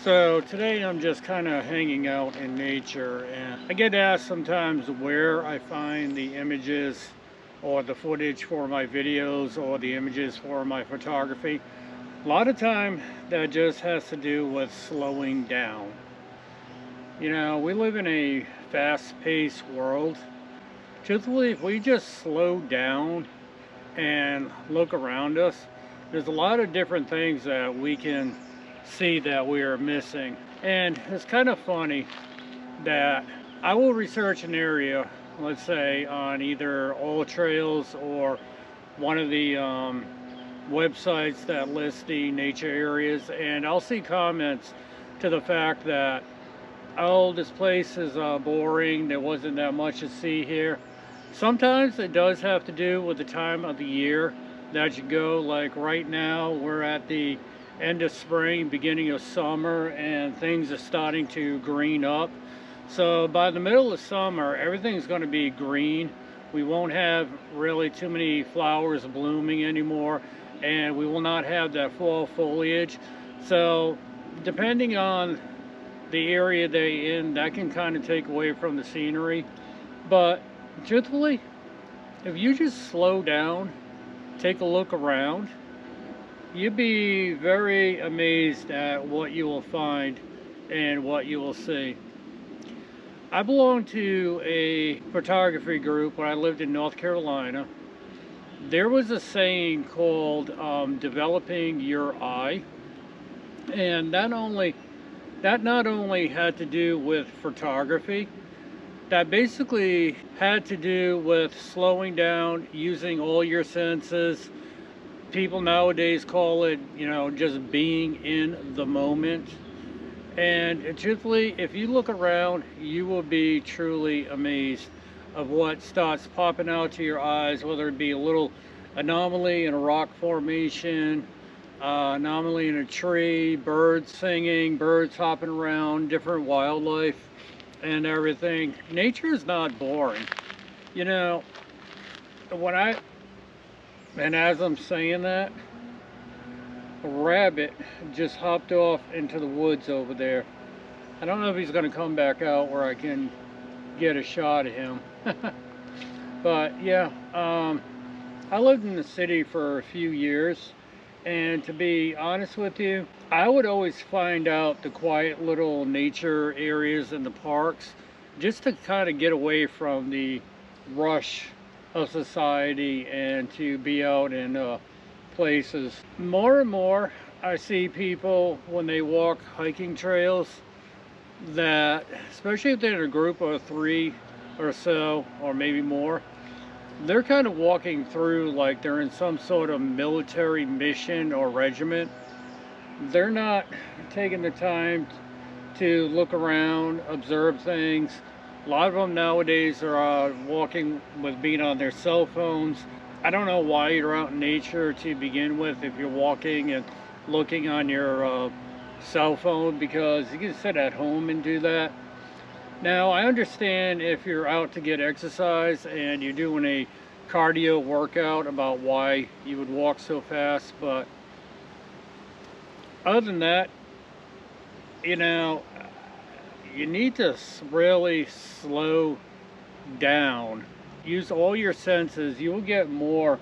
So today I'm just kind of hanging out in nature, and I get asked sometimes where I find the images or the footage for my videos or the images for my photography. A lot of time that just has to do with slowing down. You know, we live in a fast-paced world. Truthfully, if we just slow down and look around us, there's a lot of different things that we can see that we are missing. And it's kind of funny that I will research an area, let's say on either All Trails or one of the websites that list the nature areas, and I'll see comments to the fact that, oh, this place is boring, there wasn't that much to see here. Sometimes it does have to do with the time of the year that you go. Like right now, we're at the end of spring, beginning of summer, and things are starting to green up. So by the middle of summer, everything's going to be green. We won't have really too many flowers blooming anymore, and we will not have that fall foliage. So depending on the area they're in, that can kind of take away from the scenery. But truthfully, if you just slow down, take a look around, you'd be very amazed at what you will find and what you will see. I belong to a photography group when I lived in North Carolina. There was a saying called developing your eye, and that not only had to do with photography, that basically had to do with slowing down, using all your senses. People nowadays call it, just being in the moment. And truthfully, if you look around, you will be truly amazed of what starts popping out to your eyes, whether it be a little anomaly in a rock formation, anomaly in a tree, birds singing, birds hopping around, different wildlife and everything. Nature is not boring. You know, and as I'm saying that, a rabbit just hopped off into the woods over there. I don't know if he's going to come back out where I can get a shot of him. But yeah, I lived in the city for a few years, and to be honest with you, I would always find out the quiet little nature areas in the parks just to kind of get away from the rush of society and to be out in places. More and more, I see people when they walk hiking trails that, especially if they're in a group of 3 or so, or maybe more, they're kind of walking through like they're in some sort of military mission or regiment. They're not taking the time to look around, observe things. A lot of them nowadays are walking with being on their cell phones. I don't know why you're out in nature to begin with if you're walking and looking on your cell phone, because you can sit at home and do that. Now, I understand if you're out to get exercise and you're doing a cardio workout about why you would walk so fast, but other than that, you need to really slow down. Use all your senses. You will get more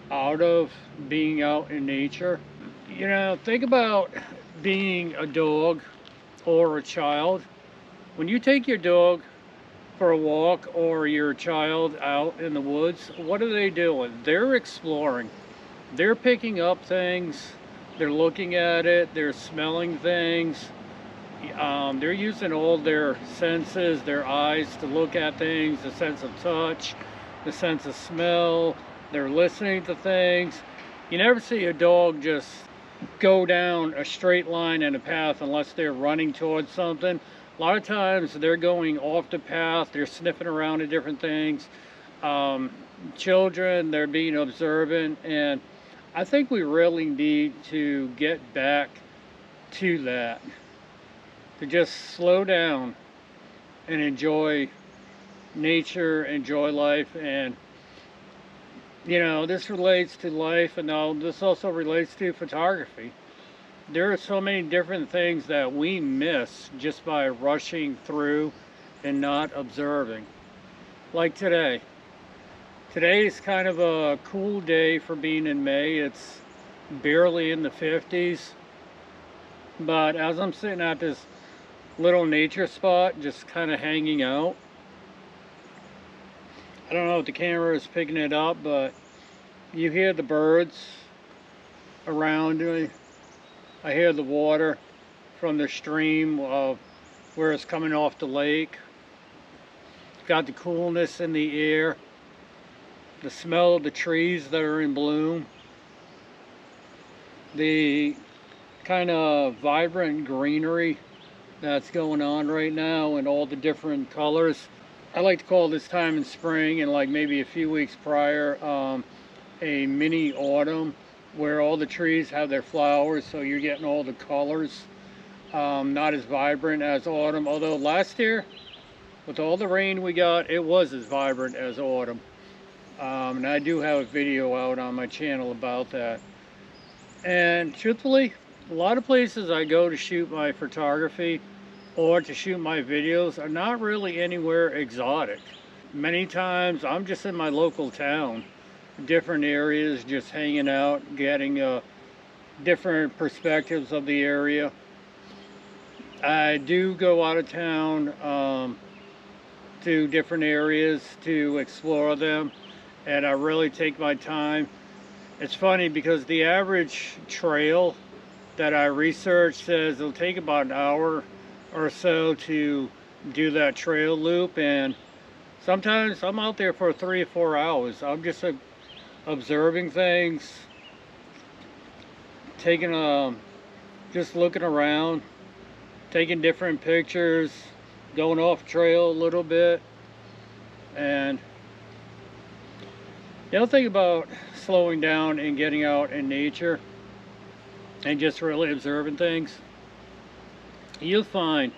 out of being out in nature. Think about being a dog or a child. When you take your dog for a walk or your child out in the woods, what are they doing? They're exploring. They're picking up things. They're looking at it. They're smelling things. They're using all their senses, their eyes to look at things, the sense of touch, the sense of smell. They're listening to things. You never see a dog just go down a straight line in a path unless they're running towards something. A lot of times they're going off the path, they're sniffing around at different things. Children, they're being observant, and I think we really need to get back to that. To just slow down and enjoy nature, enjoy life. And this relates to life, and now this also relates to photography. There are so many different things that we miss just by rushing through and not observing. Like today. Today is kind of a cool day for being in May. It's barely in the 50s. But as I'm sitting at this little nature spot, just kind of hanging out, I don't know if the camera is picking it up, but you hear the birds around me. I hear the water from the stream of where it's coming off the lake. Got the coolness in the air, the smell of the trees that are in bloom, the kind of vibrant greenery that's going on right now and all the different colors. I like to call this time in spring and like maybe a few weeks prior a mini autumn, where all the trees have their flowers, so you're getting all the colors. Not as vibrant as autumn, although last year with all the rain we got, it was as vibrant as autumn. And I do have a video out on my channel about that. And truthfully, a lot of places I go to shoot my photography or to shoot my videos are not really anywhere exotic. Many times I'm just in my local town, different areas, just hanging out, getting different perspectives of the area. I do go out of town to different areas to explore them, and I really take my time. It's funny because the average trail that I researched says it'll take about an hour or so to do that trail loop, and sometimes I'm out there for 3 or 4 hours. I'm just observing things, taking just looking around, taking different pictures, going off trail a little bit. And the other thing about slowing down and getting out in nature and just really observing things, you'll find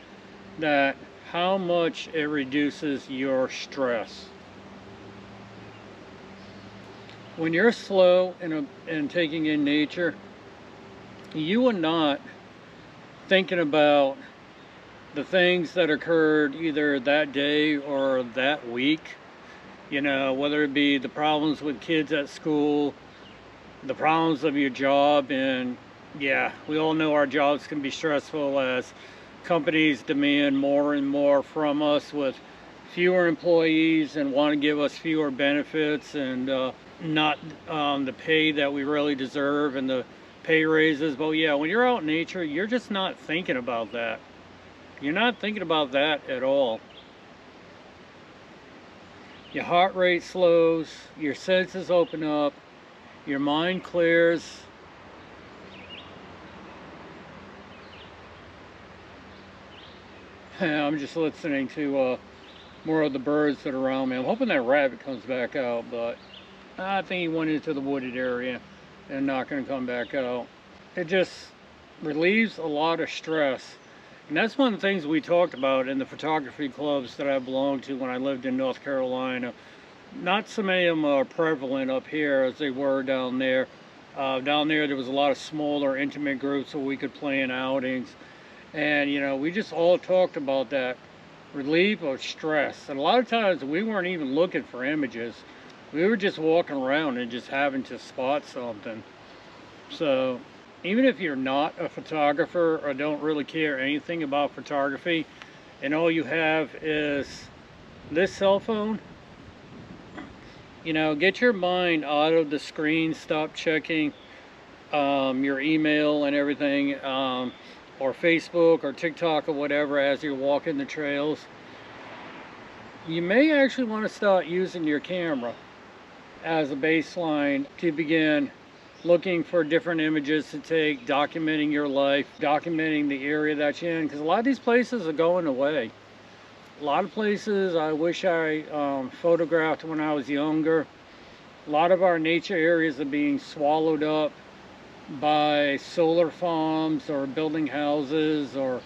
that how much it reduces your stress. When you're slow and taking in nature, you are not thinking about the things that occurred either that day or that week. You know, whether it be the problems with kids at school, the problems of your job, and yeah, we all know our jobs can be stressful as companies demand more and more from us with fewer employees and want to give us fewer benefits and not the pay that we really deserve and the pay raises. But yeah, when you're out in nature, you're just not thinking about that. You're not thinking about that at all. Your heart rate slows, your senses open up, your mind clears. I'm just listening to more of the birds that are around me. I'm hoping that rabbit comes back out, but I think he went into the wooded area and not going to come back out. It just relieves a lot of stress. And that's one of the things we talked about in the photography clubs that I belonged to when I lived in North Carolina. Not so many of them are prevalent up here as they were down there. Down there was a lot of smaller, intimate groups where we could plan outings. And, you know, we just all talked about that relief of stress. And a lot of times we weren't even looking for images. We were just walking around and just having to spot something. So even if you're not a photographer or don't really care anything about photography, and all you have is this cell phone, you know, get your mind out of the screen, stop checking your email and everything, or Facebook or TikTok or whatever as you're walking the trails. You may actually want to start using your camera as a baseline to begin looking for different images to take, documenting your life, documenting the area that you're in, because a lot of these places are going away. A lot of places I wish I photographed when I was younger. A lot of our nature areas are being swallowed up by solar farms or building houses or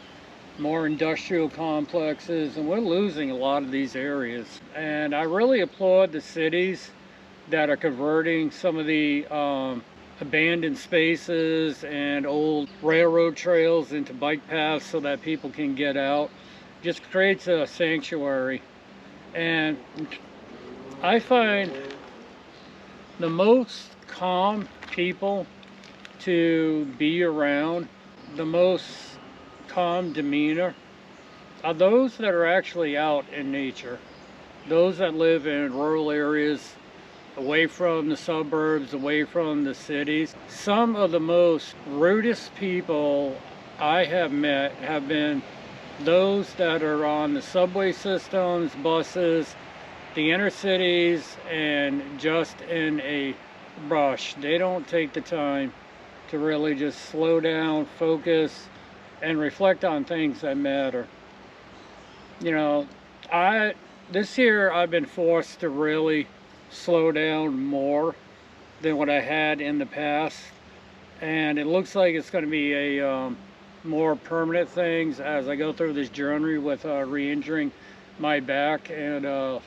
more industrial complexes, and we're losing a lot of these areas. And I really applaud the cities that are converting some of the abandoned spaces and old railroad trails into bike paths so that people can get out. Just creates a sanctuary. And I find the most calm people to be around, the most calm demeanor, are those that are actually out in nature. Those that live in rural areas, away from the suburbs, away from the cities. Some of the most rudest people I have met have been those that are on the subway systems, buses, the inner cities, and just in a rush. They don't take the time to really just slow down, focus, and reflect on things that matter. You know, this year I've been forced to really slow down more than what I had in the past, and it looks like it's going to be a more permanent things as I go through this journey with re-injuring my back and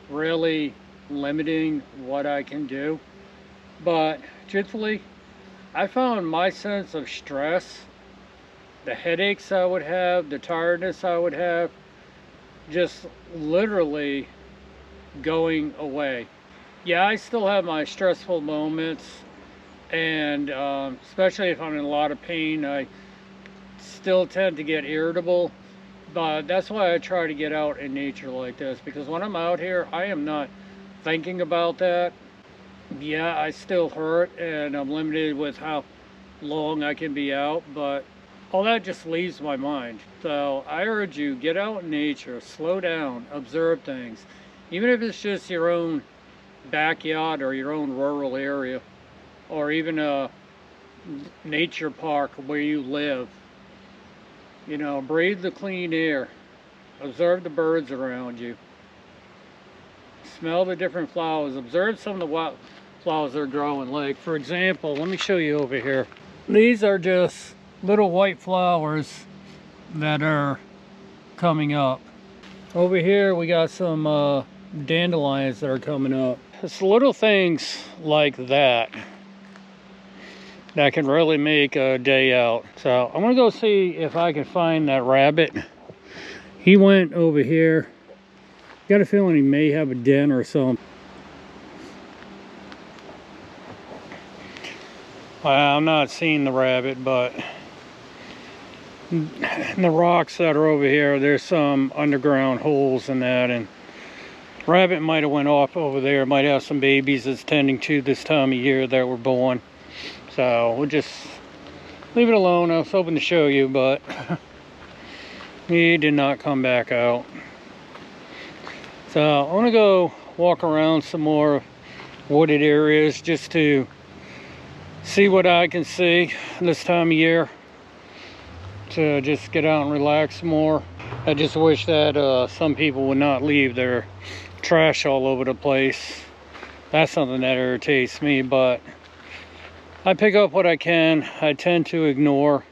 really limiting what I can do. But truthfully, I found my sense of stress, the headaches I would have, the tiredness I would have, just literally going away. Yeah, I still have my stressful moments, and especially if I'm in a lot of pain, I still tend to get irritable. But that's why I try to get out in nature like this, because when I'm out here, I am not thinking about that. Yeah, I still hurt, and I'm limited with how long I can be out, but all that just leaves my mind. So I urge you, get out in nature, slow down, observe things. Even if it's just your own backyard or your own rural area, or even a nature park where you live. You know, breathe the clean air, observe the birds around you, smell the different flowers, observe some of the wild flowers that are growing. Like, for example, let me show you over here. These are just little white flowers that are coming up. Over here we got some dandelions that are coming up. It's little things like that that can really make a day out. So I'm gonna go see if I can find that rabbit. He went over here. Got a feeling he may have a den or something. Well, I'm not seeing the rabbit, but in the rocks that are over here, there's some underground holes in that, and rabbit might have went off over there. Might have some babies it's tending to this time of year that were born. So we'll just leave it alone. I was hoping to show you, but he did not come back out. So I want to go walk around some more wooded areas just to see what I can see this time of year, to just get out and relax more. I just wish that some people would not leave their trash all over the place. That's something that irritates me, but I pick up what I can. I tend to ignore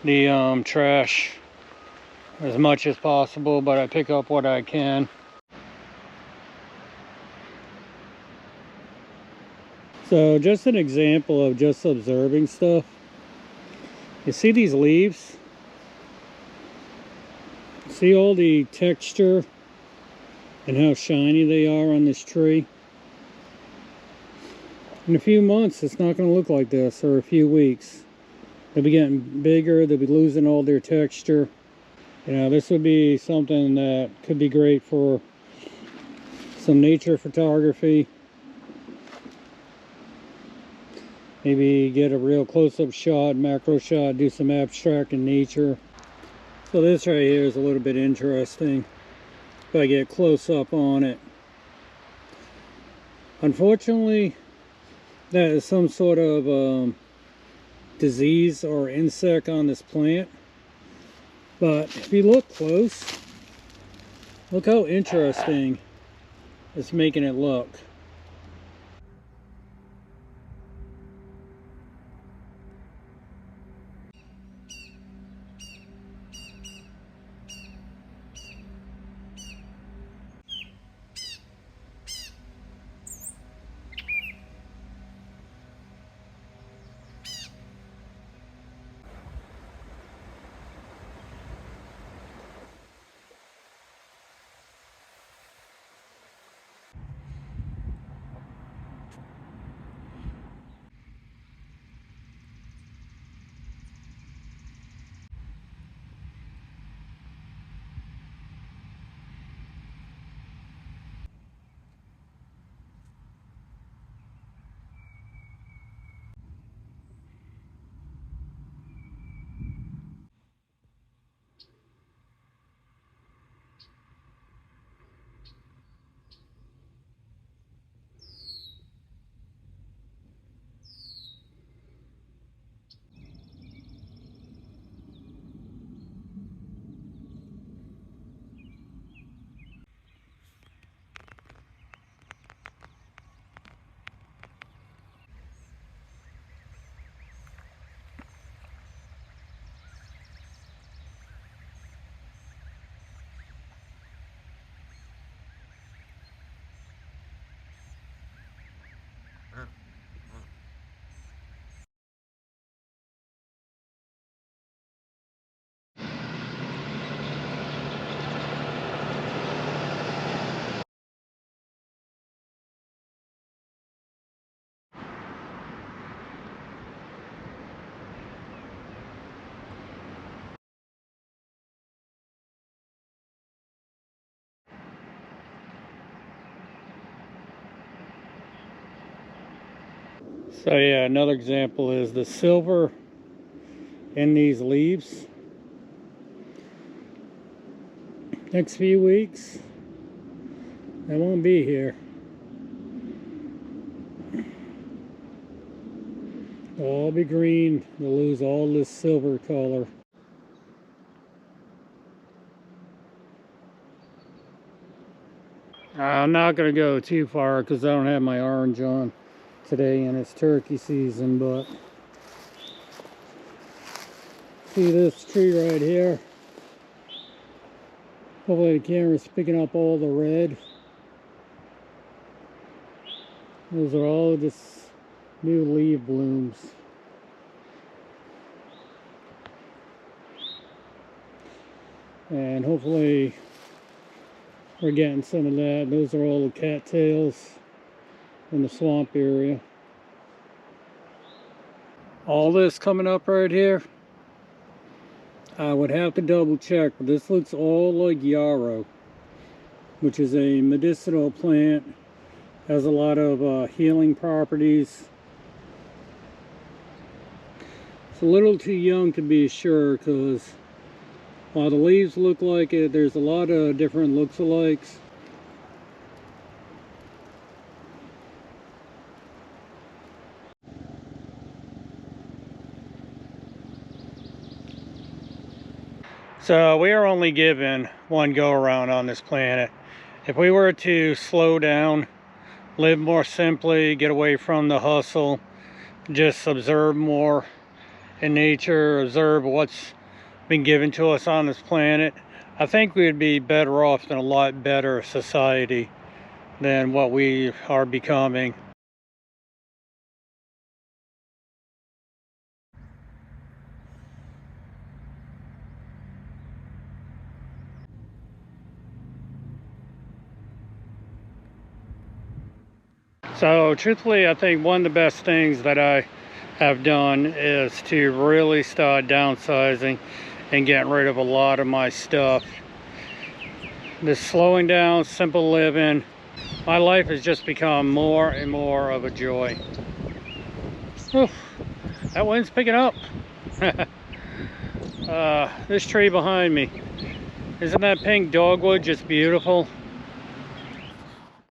the trash as much as possible, but I pick up what I can. So just an example of just observing stuff. You see these leaves? See all the texture and how shiny they are on this tree? In a few months, it's not going to look like this, or a few weeks. They'll be getting bigger, they'll be losing all their texture. You know, this would be something that could be great for some nature photography. Maybe get a real close-up shot, macro shot, do some abstract in nature. So this right here is a little bit interesting if I get close up on it. Unfortunately, that is some sort of disease or insect on this plant. But if you look close, look how interesting it's making it look. So yeah, another example is the silver in these leaves. Next few weeks, they won't be here. They'll all be green. They'll lose all this silver color. I'm not going to go too far because I don't have my orange on today and it's turkey season, but see this tree right here? Hopefully the camera's picking up all the red. Those are all just new leaf blooms. And hopefully we're getting some of that. Those are all the cattails in the swamp area. All this coming up right here, I would have to double check, but this looks all like yarrow, which is a medicinal plant. Has a lot of healing properties. It's a little too young to be sure, because while the leaves look like it, there's a lot of different looks-alikes. So we are only given one go-around on this planet. If we were to slow down, live more simply, get away from the hustle, just observe more in nature, observe what's been given to us on this planet, I think we would be better off in a lot better society than what we are becoming. So truthfully, I think one of the best things that I have done is to really start downsizing and getting rid of a lot of my stuff. This slowing down, simple living, my life has just become more and more of a joy. Whew, that wind's picking up. This tree behind me, isn't that pink dogwood just beautiful?